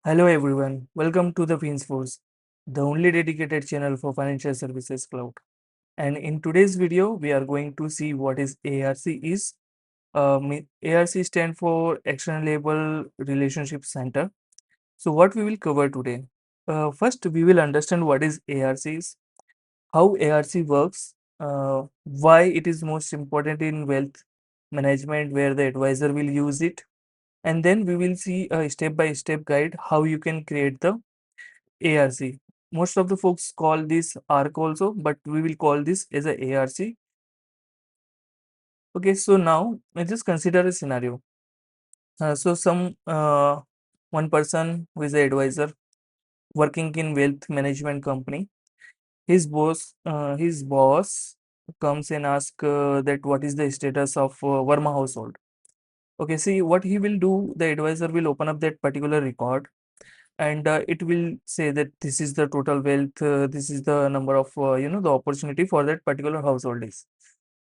Hello everyone, welcome to the FINSforce, the only dedicated channel for Financial Services Cloud. And in today's video, we are going to see what is ARC is. ARC stand for Actionable Relationship Center. So what we will cover today? First, we will understand what is ARC is, how ARC works, why it is most important in wealth management, where the advisor will use it, and then we will see a step-by-step guide how you can create the ARC. Most of the folks call this ARC also, but we will call this as a ARC. Okay, so now let's just consider a scenario. So one person who is an advisor working in wealth management company, his boss comes and ask that what is the status of Verma household. Okay, see what he will do. The advisor will open up that particular record and it will say that this is the total wealth, this is the number of the opportunity for that particular household is.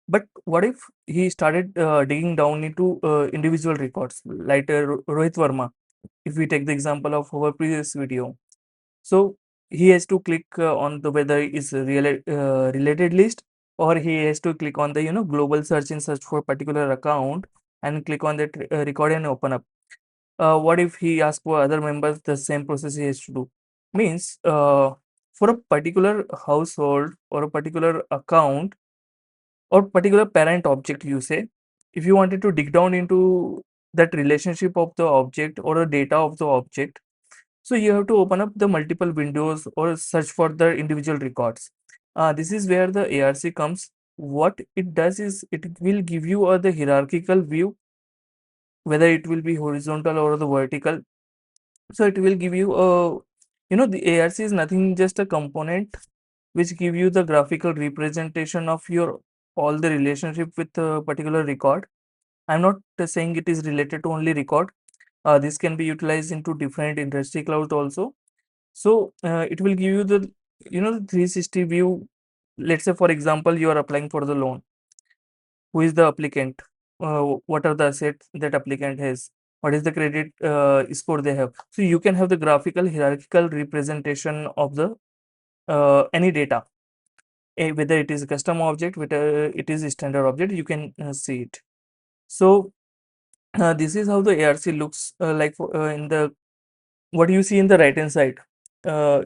But what if he started digging down into individual records like Rohit Verma, if we take the example of our previous video. So he has to click on the whether is related list, or he has to click on the global search and search for particular account and click on that record and open up. What if he asks for other members the same process he has to do? Means for a particular household or a particular account or particular parent object, you say, if you wanted to dig down into that relationship of the object or the data of the object, so you have to open up the multiple windows or search for the individual records. This is where the ARC comes. What it does is it will give you the hierarchical view, whether it will be horizontal or the vertical. So it will give you a, the ARC is nothing just a component which give you the graphical representation of your all the relationship with a particular record. I'm not saying it is related to only record. This can be utilized into different industry clouds also. So it will give you the, the 360 view. Let's say for example you are applying for the loan. Who is the applicant? What are the assets that applicant has? What is the credit score they have? So you can have the graphical hierarchical representation of the any data, whether it is a custom object, whether it is a standard object, you can see it. So this is how the ARC looks like in the what you see in the right hand side. Uh,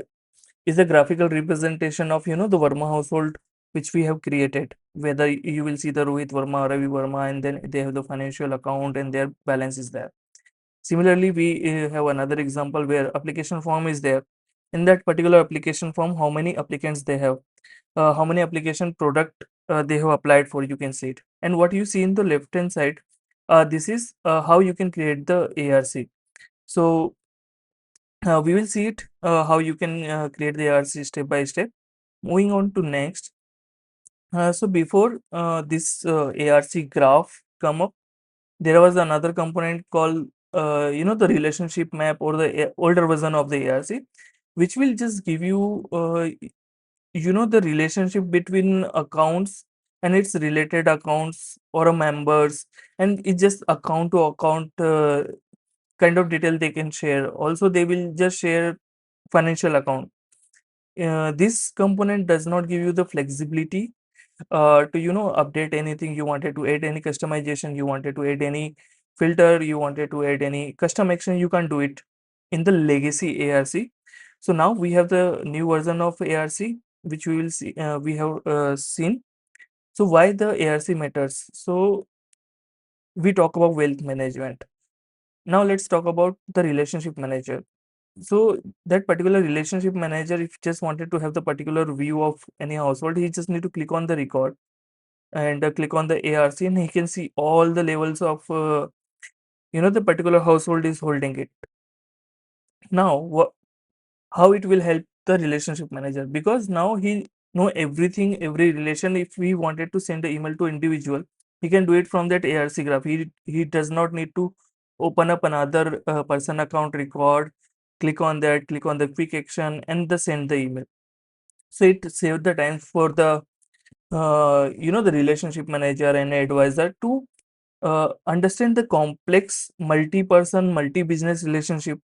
is a graphical representation of the Verma household which we have created. Whether you will see the Rohit Verma, Ravi Verma, and then they have the financial account and their balance is there. Similarly, we have another example where application form is there. In that particular application form, how many applicants they have, how many application product they have applied for, you can see it. And what you see in the left hand side, this is how you can create the ARC. So we will see it how you can create the ARC step by step. Moving on to next. So before this ARC graph come up, there was another component called the relationship map, or the older version of the ARC, which will just give you the relationship between accounts and its related accounts or a members, and it's just account to account kind of detail they can share. Also they will just share financial account. This component does not give you the flexibility to update anything you wanted to add, any customization you wanted to add, any filter you wanted to add, any custom action. You can do it in the legacy ARC. So now we have the new version of ARC, which we will see, we have seen. So why the ARC matters? So we talk about wealth management. Now let's talk about the relationship manager. So that particular relationship manager, if just wanted to have the particular view of any household, he just need to click on the record and click on the ARC, and he can see all the levels of the particular household is holding it. Now how it will help the relationship manager, because now he know everything, every relation. If we wanted to send the email to individual, he can do it from that ARC graph. He does not need to open up another person account record, click on that, click on the quick action, and the send the email. So it saved the time for the the relationship manager and advisor to understand the complex multi-person multi-business relationship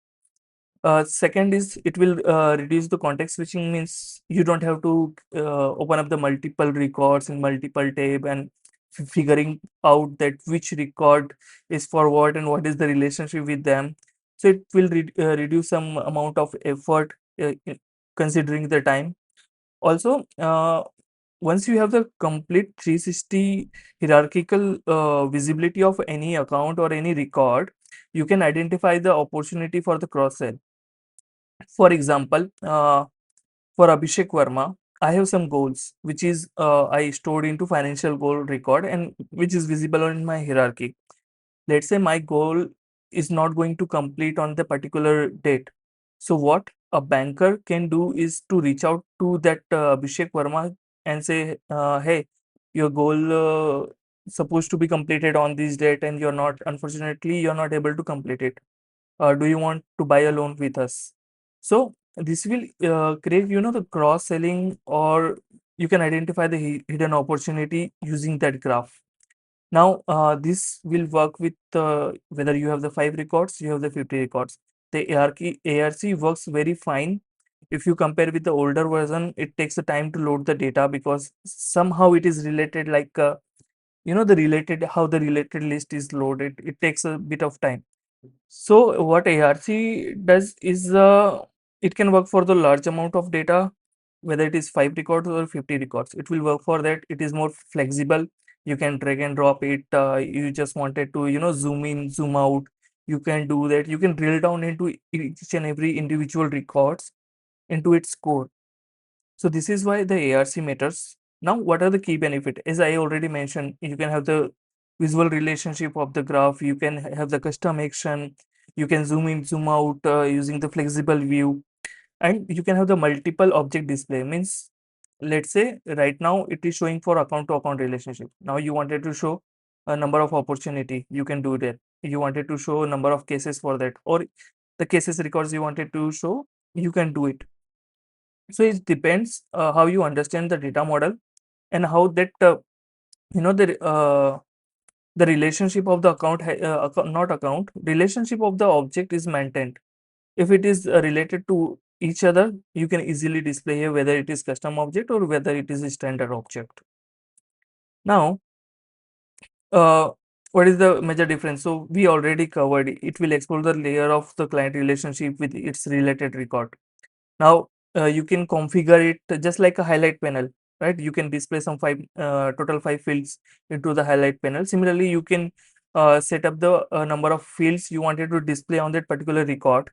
Second is it will reduce the context switching, means you don't have to open up the multiple records in multiple tab and figuring out that which record is for what and what is the relationship with them. So it will reduce some amount of effort, considering the time. Also, once you have the complete 360 hierarchical visibility of any account or any record, you can identify the opportunity for the cross sell. For example, for Abhishek Verma, I have some goals which is I stored into financial goal record and which is visible in my hierarchy. Let's say my goal is not going to complete on the particular date. So what a banker can do is to reach out to that Abhishek Verma and say, hey, your goal supposed to be completed on this date and you're not, unfortunately, you're not able to complete it. Do you want to buy a loan with us? So this will create, the cross selling, or you can identify the hidden opportunity using that graph. Now, this will work with whether you have the 5 records, you have the 50 records. The ARC works very fine. If you compare with the older version, it takes a time to load the data because somehow it is related, like the related, how the related list is loaded. It takes a bit of time. So what ARC does is it can work for the large amount of data, whether it is 5 records or 50 records. It will work for that. It is more flexible. You can drag and drop it. You just wanted to, zoom in, zoom out. You can do that. You can drill down into each and every individual records into its core. So this is why the ARC matters. Now, what are the key benefit? As I already mentioned, you can have the visual relationship of the graph. You can have the custom action. You can zoom in, zoom out using the flexible view, and you can have the multiple object display. Means, let's say right now it is showing for account to account relationship. Now you wanted to show a number of opportunity. You can do that. You wanted to show a number of cases for that, or the cases records you wanted to show. You can do it. So it depends how you understand the data model and how that you know the relationship of the not account relationship of the object is maintained. If it is related to each other, you can easily display here whether it is custom object or whether it is a standard object. Now, uh, what is the major difference? So we already covered it. It will explore the layer of the client relationship with its related record. Now, you can configure it just like a highlight panel, right? You can display some total 5 fields into the highlight panel. Similarly, you can set up the number of fields you wanted to display on that particular record.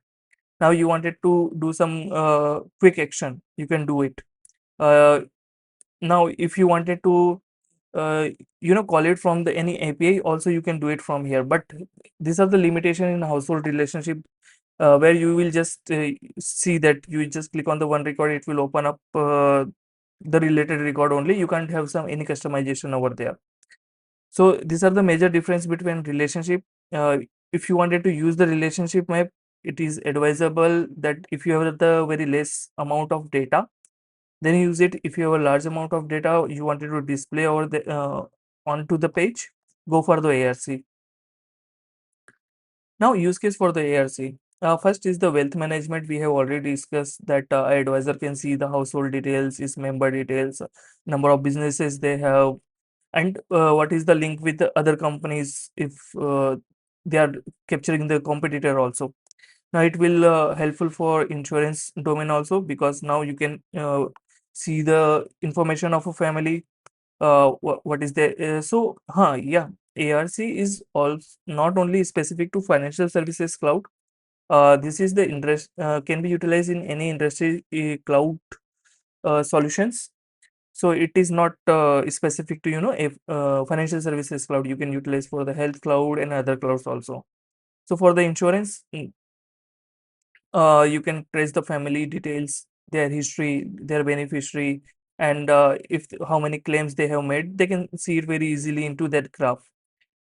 Now you wanted to do some quick action, you can do it. Now, if you wanted to uh, call it from the any API, also you can do it from here. But these are the limitation in household relationship, where you will just see that you just click on the one record, it will open up the related record only. You can't have some any customization over there. So these are the major difference between relationship. uh, if you wanted to use the relationship map, it is advisable that if you have the very less amount of data, then use it. If you have a large amount of data you wanted to display over the onto the page, go for the ARC. Now, use case for the ARC. First is the wealth management. We have already discussed that advisor can see the household details, his member details, number of businesses they have, and what is the link with the other companies if they are capturing the competitor also. Now it will helpful for insurance domain also, because now you can see the information of a family. What is there? Yeah, ARC is also not only specific to financial services cloud. This is the interest can be utilized in any industry cloud solutions. So it is not specific to if financial services cloud. You can utilize for the health cloud and other clouds also. So for the insurance, you can trace the family details, their history, their beneficiary, and if how many claims they have made, they can see it very easily into that graph.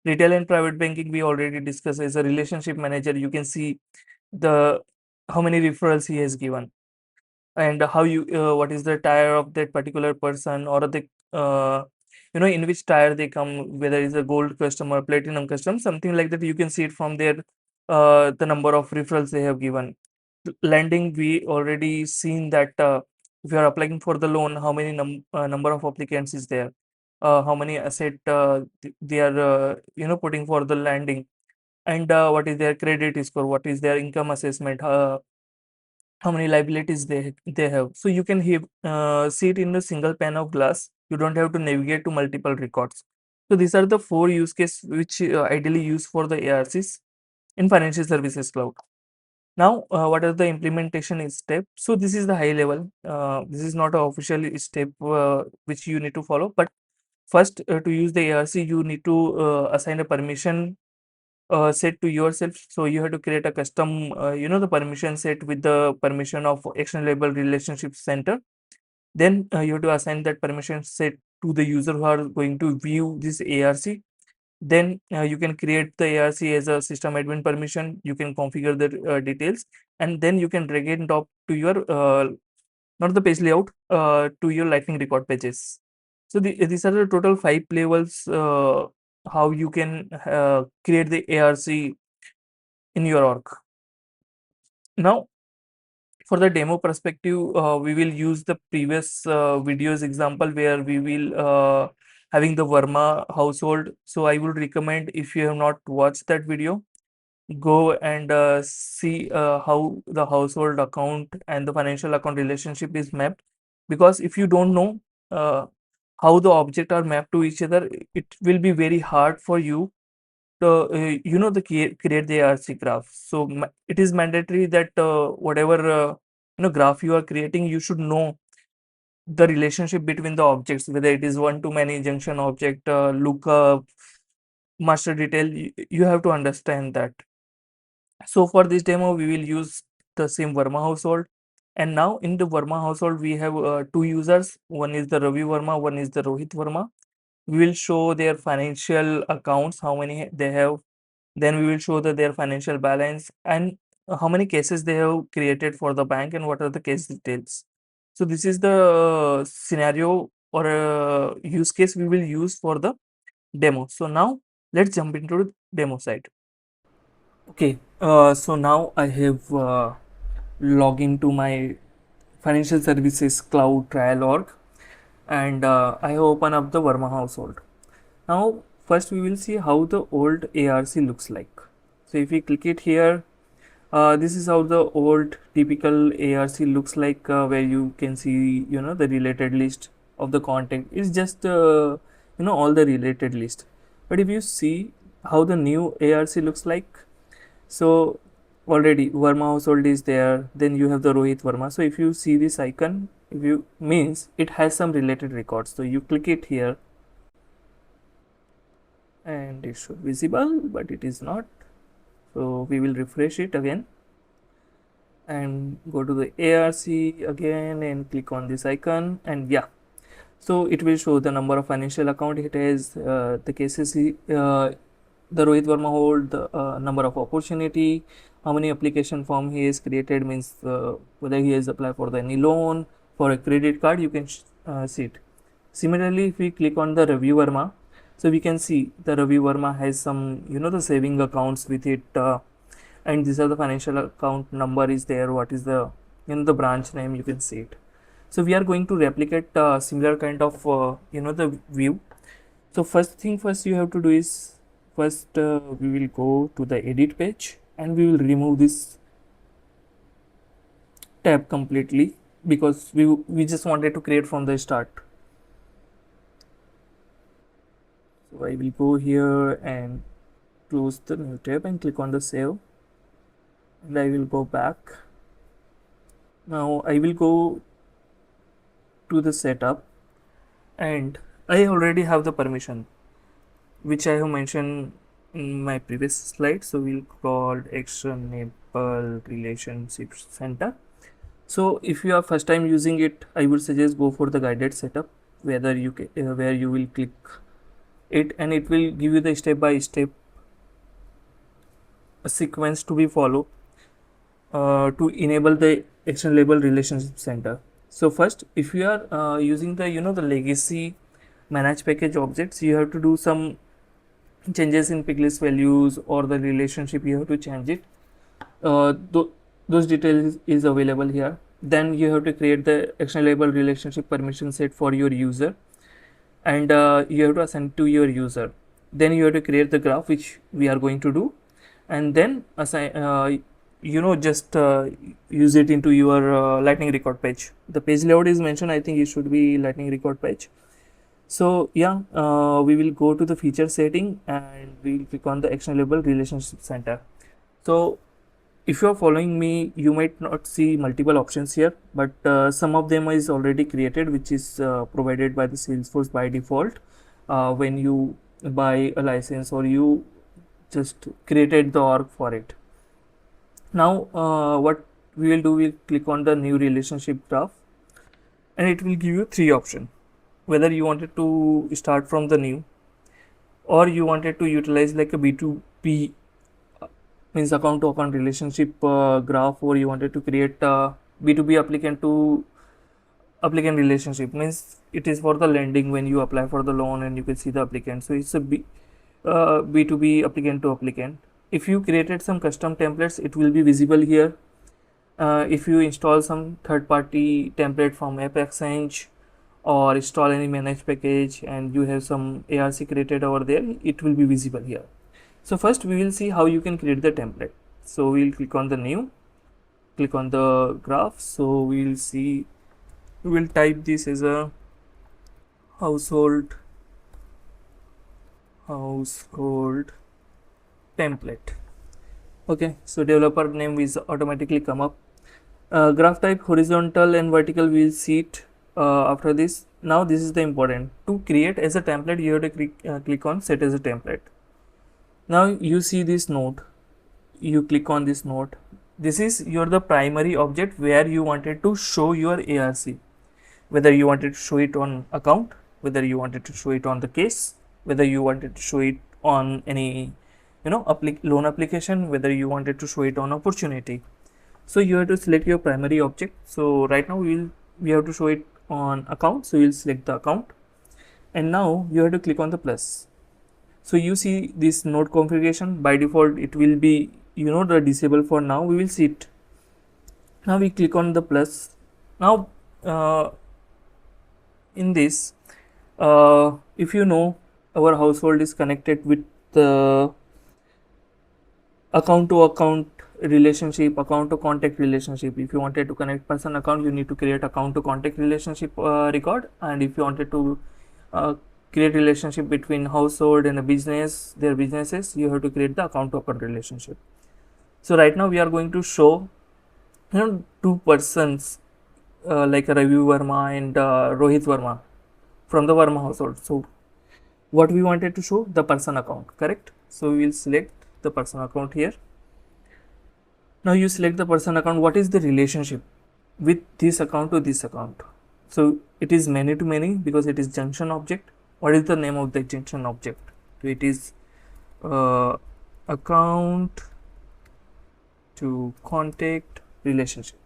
Retail and private banking, we already discussed. As a relationship manager, you can see the how many referrals he has given, and how you what is the tire of that particular person, or the in which tire they come, whether it's a gold customer, platinum customer, something like that. You can see it from their the number of referrals they have given. lending, we already seen that if you are applying for the loan, how many number of applicants is there, how many asset they are putting for the lending, and what is their credit score, what is their income assessment, how many liabilities they have. So you can see it in a single pane of glass. You don't have to navigate to multiple records. So these are the 4 use cases which ideally used for the ARCs in Financial Services Cloud. Now, what are the implementation step? So this is the high level. This is not an official step which you need to follow. But first, to use the ARC, you need to assign a permission set to yourself. So you have to create a custom, the permission set with the permission of Actionable Relationship Center. Then you have to assign that permission set to the user who are going to view this ARC. Then you can create the ARC as a system admin permission. You can configure the details, and then you can drag and drop to your not the page layout to your lightning record pages. So these are the total 5 levels how you can create the ARC in your org. Now, for the demo perspective, we will use the previous videos example where we will having the Verma household. So I would recommend, if you have not watched that video, go and see how the household account and the financial account relationship is mapped. Because if you don't know uh, how the objects are mapped to each other, it will be very hard for you the the create the ARC graph. So it is mandatory that whatever graph you are creating, you should know the relationship between the objects, whether it is one to many junction object, lookup, master detail. You have to understand that. So for this demo, we will use the same Verma household. And now in the Verma household, we have 2 users. One is the Ravi Verma, one is the Rohit Verma. We will show their financial accounts, how many they have. Then we will show their financial balance and how many cases they have created for the bank and what are the case details. So this is the scenario or use case we will use for the demo. So now let's jump into the demo side. Okay, so now I have logged into my Financial Services Cloud trial org, and I have opened up the Verma household. Now, first we will see how the old ARC looks like. So if we click it here, this is how the old typical ARC looks like, where you can see, the related list of the content is just, all the related list. But if you see how the new ARC looks like, so already Verma household is there, then you have the Rohit Verma. So if you see this icon, if you means it has some related records. So you click it here and it should be visible, but it is not. So we will refresh it again and go to the ARC again and click on this icon, and yeah, so it will show the number of financial account it has, the cases the Rohit Verma hold, the number of opportunity, how many application form he has created, means whether he has applied for any loan, for a credit card, you can see it. Similarly, if we click on the Ravi Verma, so we can see the Ravi Verma has some, the saving accounts with it, and these are the financial account number is there, what is the, the branch name, you can see it. So we are going to replicate similar kind of, the view. So first thing first you have to do is, first we will go to the edit page and we will remove this tab completely, because we just wanted to create from the start. So I will go here and close the new tab and click on the save, and I will go back. Now I will go to the setup, and I already have the permission which I have mentioned in my previous slide. So we'll call Actionable Relationship Center. So if you are first time using it, I would suggest go for the guided setup, where you will click it and it will give you the step by step sequence to be followed to enable the Actionable Relationship Center. So first, if you are using the the legacy manage package objects, you have to do some changes in picklist values or the relationship, you have to change it. those details is available here. Then you have to create the actionable relationship permission set for your user, and you have to assign to your user. Then you have to create the graph, which we are going to do, and then assign just use it into your lightning record page. The page layout is mentioned, I think it should be lightning record page. So yeah, we will go to the feature setting and we will click on the actionable relationship center. So if you are following me, you might not see multiple options here, but some of them is already created, which is provided by the Salesforce by default when you buy a license or you just created the org for it. Now what we will do, we'll click on the new relationship graph, and it will give you three options, whether you wanted to start from the new, or you wanted to utilize like a B2B, means account to account relationship graph, or you wanted to create a B2B applicant to applicant relationship, means it is for the lending when you apply for the loan and you can see the applicant. So it's a B2B applicant to applicant. If you created some custom templates, it will be visible here. If you install some third-party template from AppExchange or install any managed package and you have some ARC created over there, it will be visible here. So first we will see how you can create the template. So we will click on the new, click on the graph. So we will see, we will type this as a household template. Okay, so developer name will automatically come up. Graph type horizontal and vertical, we will see it after this. Now this is the important, to create as a template you have to click on set as a template. Now you see this node, you click on this node. This is the primary object where you wanted to show your ARC, whether you wanted to show it on account, whether you wanted to show it on the case, whether you wanted to show it on any loan application, whether you wanted to show it on opportunity. So you have to select your primary object. So right now we have to show it on account, so we'll select the account, and now you have to click on the plus. So you see this node configuration, by default it will be the disable for now. We will see it. Now we click on the plus. Now in this, if our household is connected with the account to account relationship, account to contact relationship. If you wanted to connect person account, you need to create account to contact relationship record, and if you wanted to create relationship between household and a business, their businesses, you have to create the account to account relationship. So right now we are going to show two persons like Ravi Verma and Rohit Verma from the Verma household. So what we wanted to show, the person account, correct? So we will select the person account here. Now you select the person account. What is the relationship with this account to this account? So it is many to many because it is junction object. What is the name of the junction object? So it is account to contact relationship.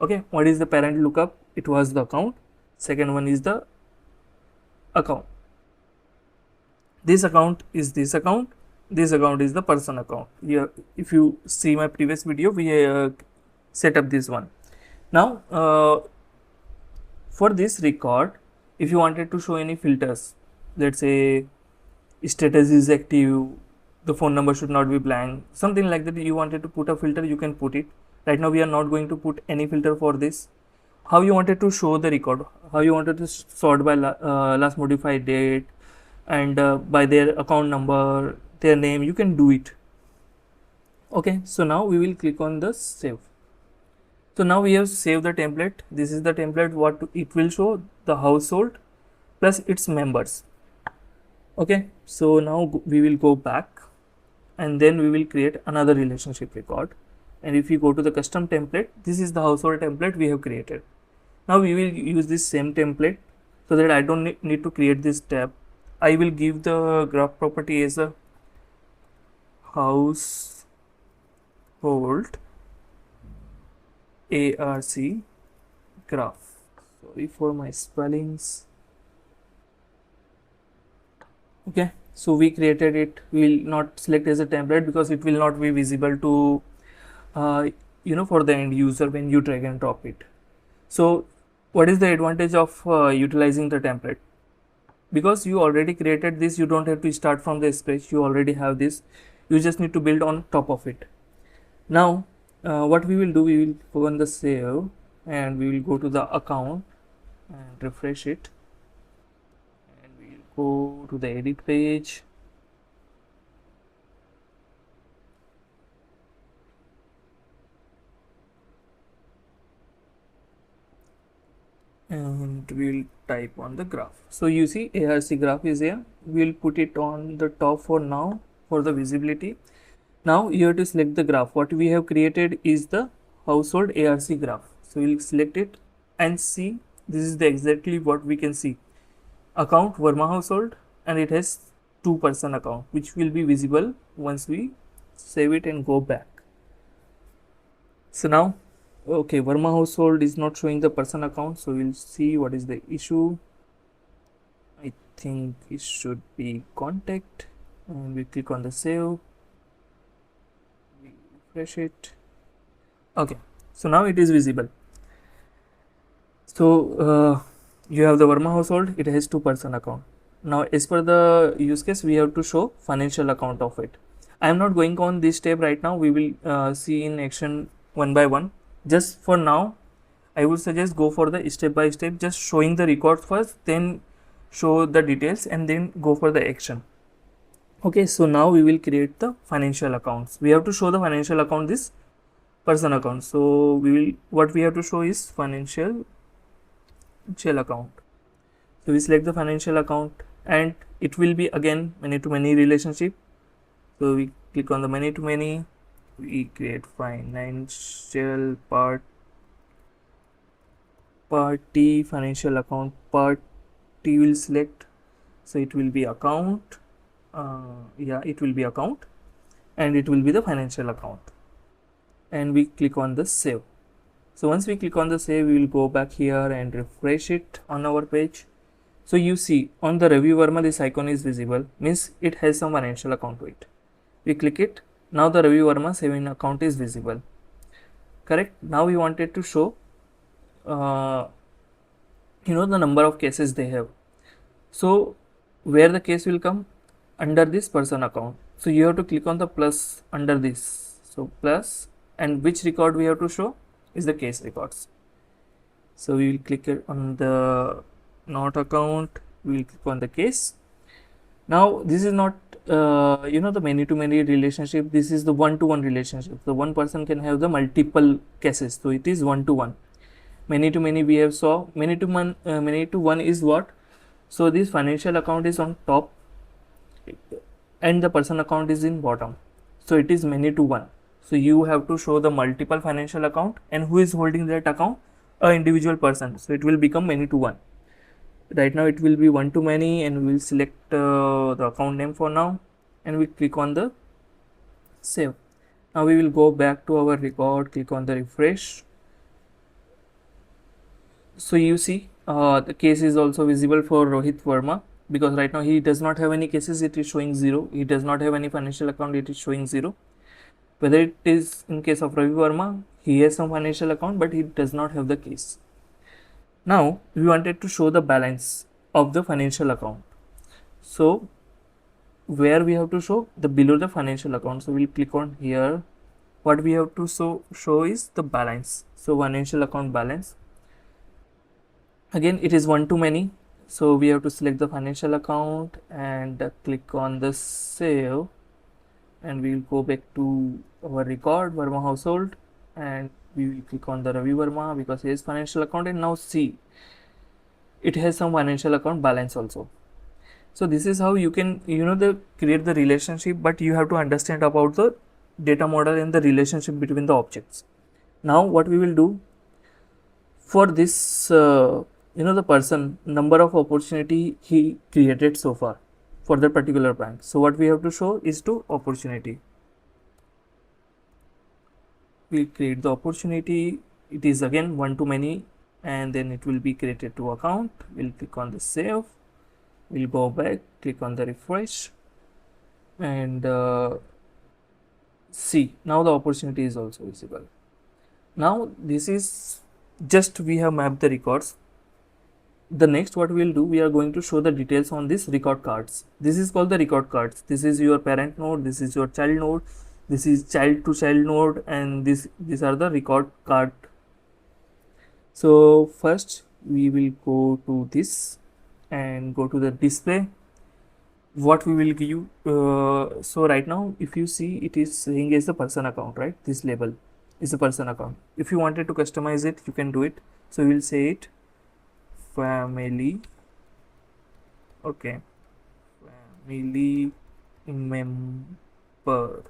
Okay, what is the parent lookup? It was the account. Second one is the account. This account is this account. This account is the person account. Here, if you see my previous video, we set up this one. Now for this record, if you wanted to show any filters, let's say status is active, the phone number should not be blank, something like that, you wanted to put a filter, you can put it. Right now we are not going to put any filter for this. How you wanted to show the record, how you wanted to sort by last modified date and by their account number, their name, you can do it. Okay, so now we will click on the save. So now we have saved the template. This is the template, what it will show, the household plus its members. Okay, so now we will go back and then we will create another relationship record. And if you go to the custom template, this is the household template we have created. Now we will use this same template so that I don't need to create this tab. I will give the graph property as a household ARC graph. Sorry for my spellings. Okay, so we created it. We will not select as a template because it will not be visible to for the end user when you drag and drop it. So what is the advantage of utilizing the template? Because you already created this, you don't have to start from the scratch. You already have this, you just need to build on top of it. Now what we will do, we will go on the save and we will go to the account and refresh it, and we will go to the edit page, and we'll type on the graph. So you see ARC graph is here. We'll put it on the top for now for the visibility. Now you have to select the graph. What we have created is the household ARC graph. So we'll select it and see. This is the exactly what we can see. Account Verma household, and it has 2-person account, which will be visible once we save it and go back. So now, okay, Verma household is not showing the person account, so we'll see what is the issue. I think it should be contact, and we click on the save, we refresh it. Okay, so now it is visible. So you have the Verma household, it has 2-person account. Now as per the use case, we have to show financial account of it. I am not going on this step right now. We will see in action one by one. Just for now, I would suggest go for the step by step, just showing the record first, then show the details, and then go for the action. Okay, so now we will create the financial accounts. We have to show the financial account, this person account. So what we have to show is financial account. So we select the financial account, and it will be again many to many relationship. So we click on the many to many, we create financial party financial account. Party will select, so it will be account. It will be account, and it will be the financial account, and we click on the save. So once we click on the save, we will go back here and refresh it on our page. So you see on the Ravi Verma, this icon is visible, means it has some financial account to it. We click it. Now the Ravi Verma saving account is visible. Correct. Now we wanted to show the number of cases they have. So where the case will come? Under this person account. So you have to click on the plus under this. So plus, and which record we have to show is the case records. So we will click it on the not account, we will click on the case. Now this is not the many to many relationship, this is the one-to-one relationship. So one person can have the multiple cases, so it is one-to-one. Many to many we have saw. Many to one is what? So this financial account is on top and the person account is in bottom, so it is many to one. So you have to show the multiple financial account, and who is holding that account? A individual person, so it will become many to one. Right now it will be one to many, and we will select the account name for now, and we click on the save. Now we will go back to our record, click on the refresh. So you see the case is also visible for Rohit Verma, because right now he does not have any cases, it is showing 0. He does not have any financial account, it is showing 0. Whether it is in case of Ravi Verma, he has some financial account but he does not have the case. Now we wanted to show the balance of the financial account. So where we have to show? The below the financial account. So we'll click on here. What we have to show is the balance. So financial account balance. Again it is one to many, so we have to select the financial account and click on the save, and we will go back to our record Verma household, and we will click on the Ravi Verma because he has financial account, and now see it has some financial account balance also. So this is how you can create the relationship, but you have to understand about the data model and the relationship between the objects. Now what we will do for this the person number of opportunity he created so far for that particular bank. So what we have to show is to opportunity. We create the opportunity, it is again one to many, and then it will be created to account. We'll click on the save, we'll go back, click on the refresh, and see now the opportunity is also visible. Now this is just we have mapped the records. The next what we will do, we are going to show the details on this record cards. This is called the record cards. This is your parent node, this is your child node, this is child to child node, and these are the record card. So first we will go to this and go to the display. What we will give, so right now if you see, it is saying as the person account, right? This label is a person account. If you wanted to customize it, you can do it. So we will say it family, okay, family member,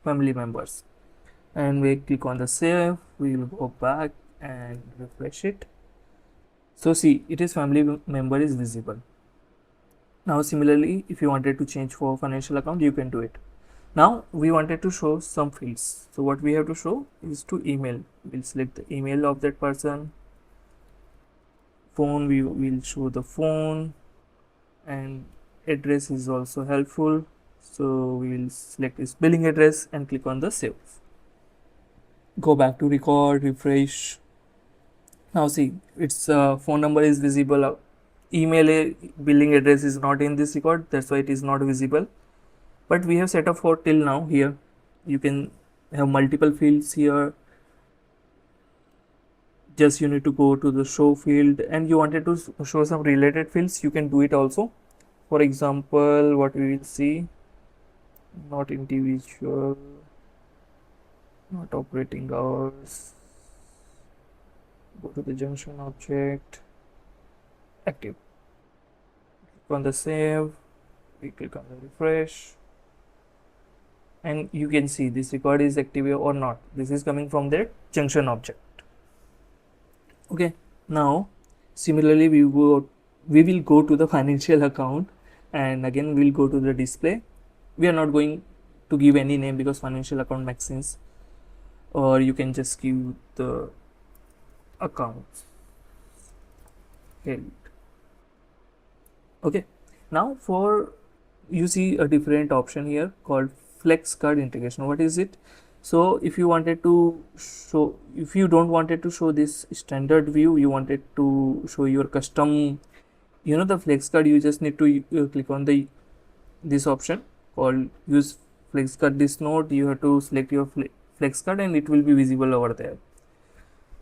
family members, and we click on the save. We will go back and refresh it. So see, it is family member is visible. Now similarly, if you wanted to change for financial account, you can do it. Now we wanted to show some fields. So what we have to show is to email. We'll select the email of that person. Phone, we will show the phone, and address is also helpful. So we will select this billing address and click on the save. Go back to record, refresh. Now see, its phone number is visible. Email billing address is not in this record, that's why it is not visible. But we have set up for till now here. You can have multiple fields here. Just you need to go to the show field, and you wanted to show some related fields, you can do it also. For example, what we will see, not individual, not operating hours, go to the junction object, active, click on the save, we click on the refresh, and you can see this record is active or not. This is coming from the junction object. Okay, now similarly we will go to the financial account, and again we'll go to the display. We are not going to give any name because financial account makes sense, or you can just give the account held. Okay, now for you see a different option here called flex card integration. What is it? So if you wanted to show, if you don't wanted to show this standard view, you wanted to show your custom, the flex card, you just need to click on the this option called use flex card this node. You have to select your flex card and it will be visible over there.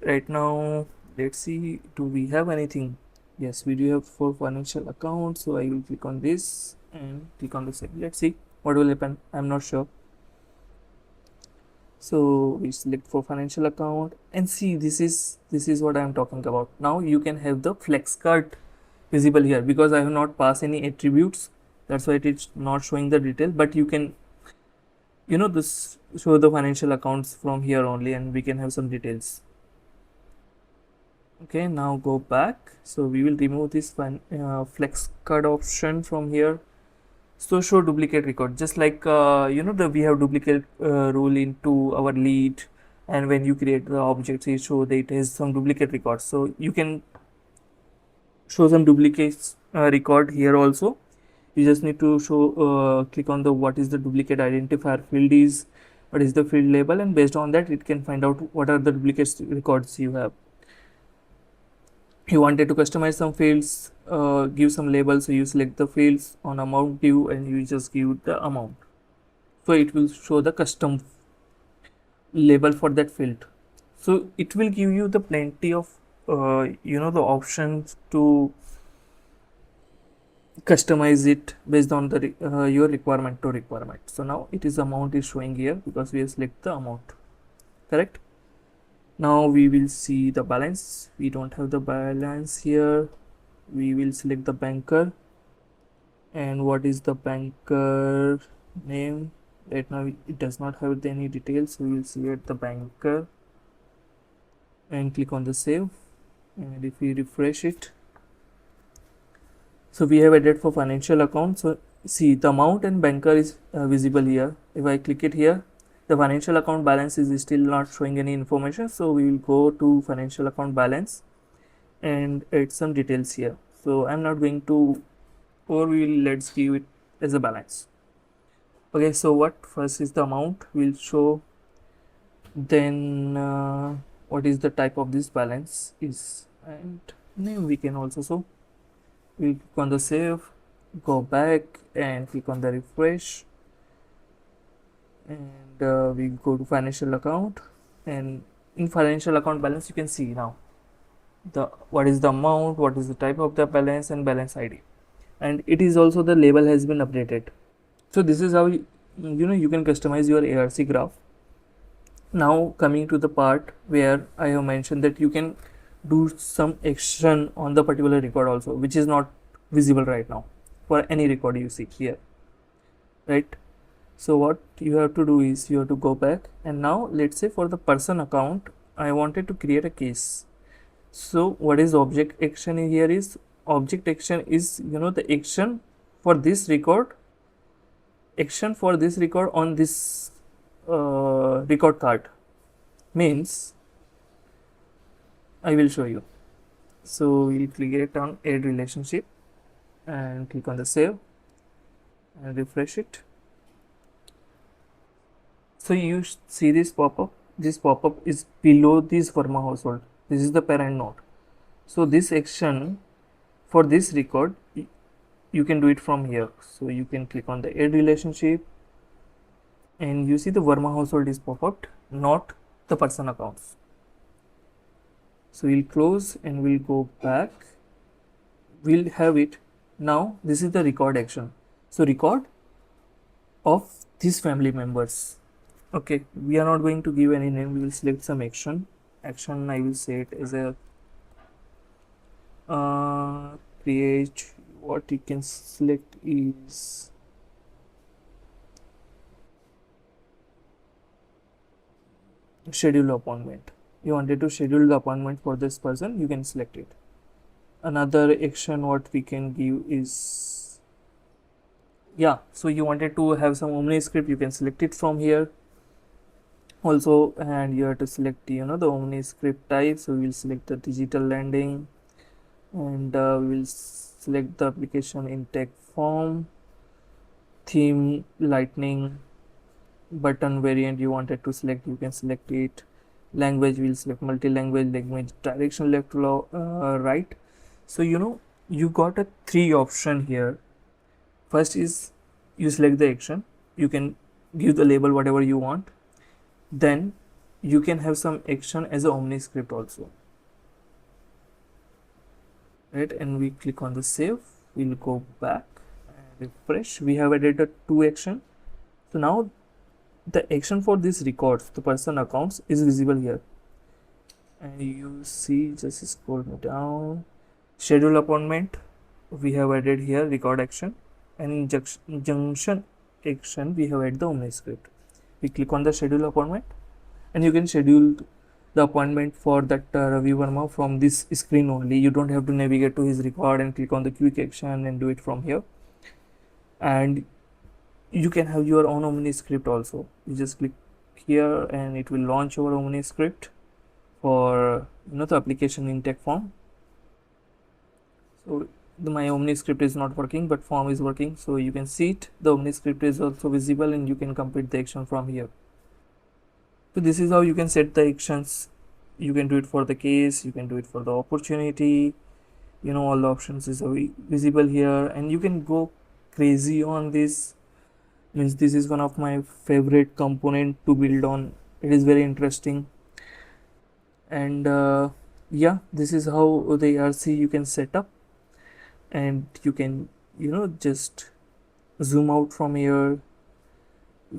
Right now let's see, do we have anything? Yes, we do have for financial account. So I will click on this and click on the save. Let's see what will happen. I'm not sure. So we select for financial account, and see, this is what I am talking about. Now you can have the flex card visible here because I have not passed any attributes, that's why it is not showing the detail. But you can this show the financial accounts from here only, and we can have some details. Okay, now go back. So we will remove this flex card option from here. So show duplicate record, just like we have duplicate rule into our lead, and when you create the objects, it show that it has some duplicate records. So you can show some duplicates record here also. You just need to show click on the what is the duplicate identifier field is, what is the field label, and based on that it can find out what are the duplicate records you have. You wanted to customize some fields, give some labels, so you select the fields on amount due and you just give the amount, so it will show the custom label for that field. So it will give you the plenty of the options to customize it based on the your requirement to requirement. So now it is amount is showing here because we have select the amount, correct? Now we will see the balance. We don't have the balance here. We will select the banker, and what is the banker name? Right now it does not have any details. We will select the banker and click on the save, and if we refresh it, so we have added for financial account. So see, the amount and banker is visible here. If I click it here, the financial account balance is still not showing any information. So we will go to financial account balance and add some details here. So I'm not going to, or we will let's give it as a balance. Okay, so what first is the amount, we'll show Then what is the type of this balance is, and name we can also. So we click on the save, go back and click on the refresh, and we go to financial account, and in financial account balance you can see now the what is the amount, what is the type of the balance, and balance ID, and it is also the label has been updated. So this is how you can customize your ARC graph. Now coming to the part where I have mentioned that you can do some action on the particular record also, which is not visible right now for any record you see here, right? So what you have to do is you have to go back, and now let's say for the person account I wanted to create a case. So what is object action in here is object action is the action for this record, action for this record on this record card. Means I will show you. So we'll click on add relationship and click on the save and refresh it. So you see this pop-up. This pop-up is below this Verma household. This is the parent node. So this action for this record you can do it from here. So you can click on the add relationship, and you see the Verma household is pop-up, not the person accounts. So we'll close and we'll go back. We'll have it. Now this is the record action. So record of these family members. Okay, we are not going to give any name. We will select some action. Action I will say it as a create. What you can select is schedule appointment. You wanted to schedule the appointment for this person, you can select it. Another action what we can give is, yeah, so you wanted to have some OmniScript, you can select it from here also, and you have to select the OmniScript type. So we will select the digital landing, and we will select the application in text form, theme lightning, button variant you wanted to select, you can select it. Language will select multi-language, language direction left to right. So you got a 3 option here. First is you select the action, you can give the label whatever you want, then you can have some action as a OmniScript also, right? And we click on the save, we'll go back and refresh. We have added a 2 action. So now the action for this records, the person accounts, is visible here, and you see, just scroll down, schedule appointment we have added here, record action, and junction action we have added the OmniScript. We click on the schedule appointment, and you can schedule the appointment for that Ravi Verma from this screen only. You don't have to navigate to his record and click on the quick action and do it from here. And you can have your own OmniScript also. You just click here and it will launch your OmniScript for the application in text form. So my OmniScript is not working, but form is working, so you can see it. The OmniScript is also visible, and you can complete the action from here. So this is how you can set the actions. You can do it for the case, you can do it for the opportunity, all the options is visible here, and you can go crazy on this. Means this is one of my favorite component to build on. It is very interesting, and yeah, this is how the ARC you can set up, and you can just zoom out from here,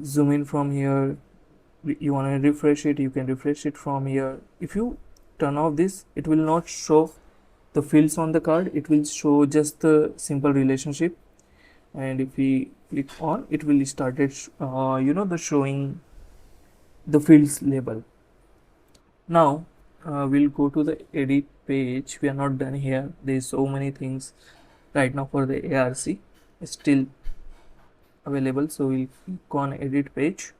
zoom in from here. You want to refresh it, you can refresh it from here. If you turn off this, it will not show the fields on the card, it will show just the simple relationship. And if we click on, it will start it the showing the fields label. Now we'll go to the edit page. We are not done here, there's so many things right now for the ARC still available. So we'll click on edit page.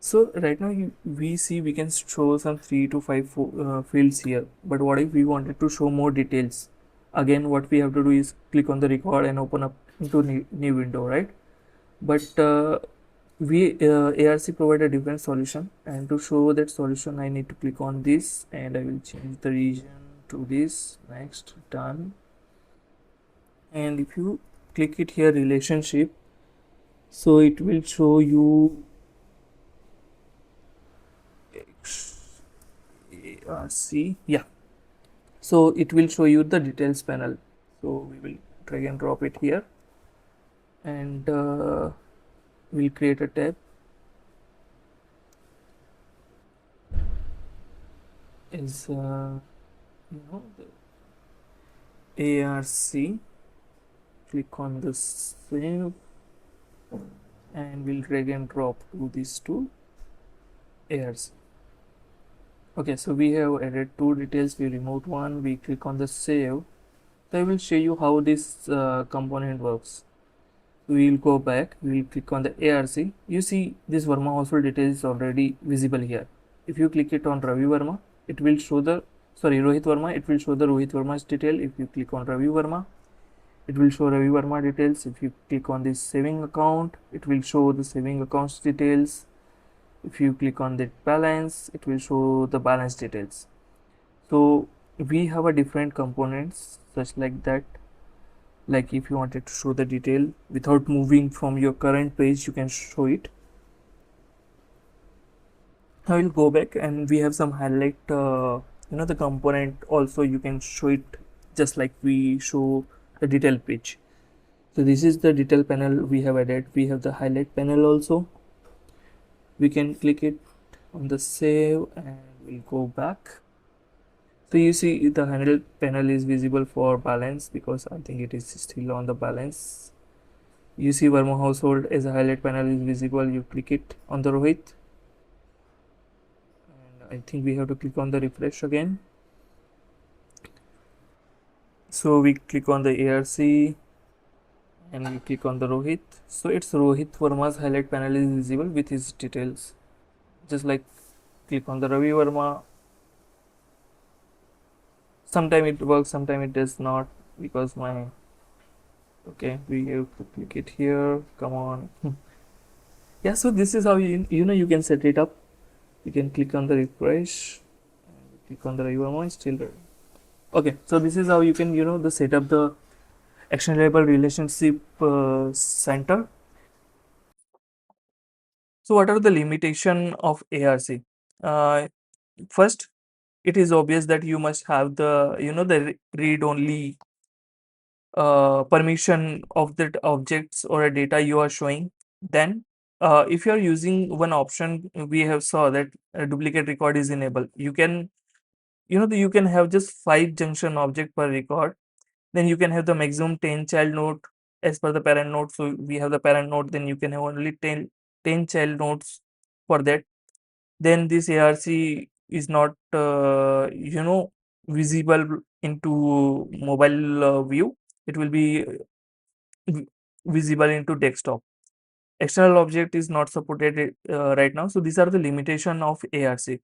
So right now we see we can show some 3 to 5 fields here, but what if we wanted to show more details? Again, what we have to do is click on the record and open up into new window, right? But ARC provide a different solution, and to show that solution I need to click on this, and I will change the region to this. Next, done. And if you click it here, relationship, so it will show you ARC, yeah, so it will show you the details panel. So we will drag and drop it here, and we'll create a tab is the ARC. Click on the save, and we'll drag and drop to these two ARC. Okay, so we have added two details, we removed one, we click on the save. So I will show you how this component works. We will go back, we will click on the ARC. You see this Verma household details is already visible here. If you click it on Ravi Verma, it will show the Rohit Verma, it will show the Rohit Verma's detail. If you click on Ravi Verma, it will show Ravi Verma details. If you click on this saving account, it will show the saving accounts details. If you click on the balance, it will show the balance details. So we have a different components such like that. Like if you wanted to show the detail without moving from your current page, you can show it. I will go back, and we have some highlight the component also. You can show it just like we show the detail page. So this is the detail panel we have added. We have the highlight panel also. We can click it on the save, and we'll go back. So you see the highlight panel is visible for balance because I think it is still on the balance. You see Verma household as a highlight panel is visible. You click it on the Rohit, and I think we have to click on the refresh again. So we click on the ARC, and we click on the Rohit. So it's Rohit Verma's highlight panel is visible with his details. Just like click on the Ravi Verma. Sometime it works, sometime it does not, because my okay, we have to click it here. Come on. Yeah, so this is how you can set it up. You can click on the refresh, and click on the Ravi Verma. Still okay. So this is how you can the set up the Actionable Relationship Center. So what are the limitation of ARC? First, it is obvious that you must have the the read only permission of that objects or a data you are showing. Then if you are using one option, we have saw that a duplicate record is enabled. You can you can have just 5 junction object per record. Then you can have the maximum 10 child node as per the parent node. So we have the parent node, then you can have only 10 child nodes for that. Then this ARC is not visible into mobile view. It will be visible into desktop. External object is not supported right now. So these are the limitation of ARC.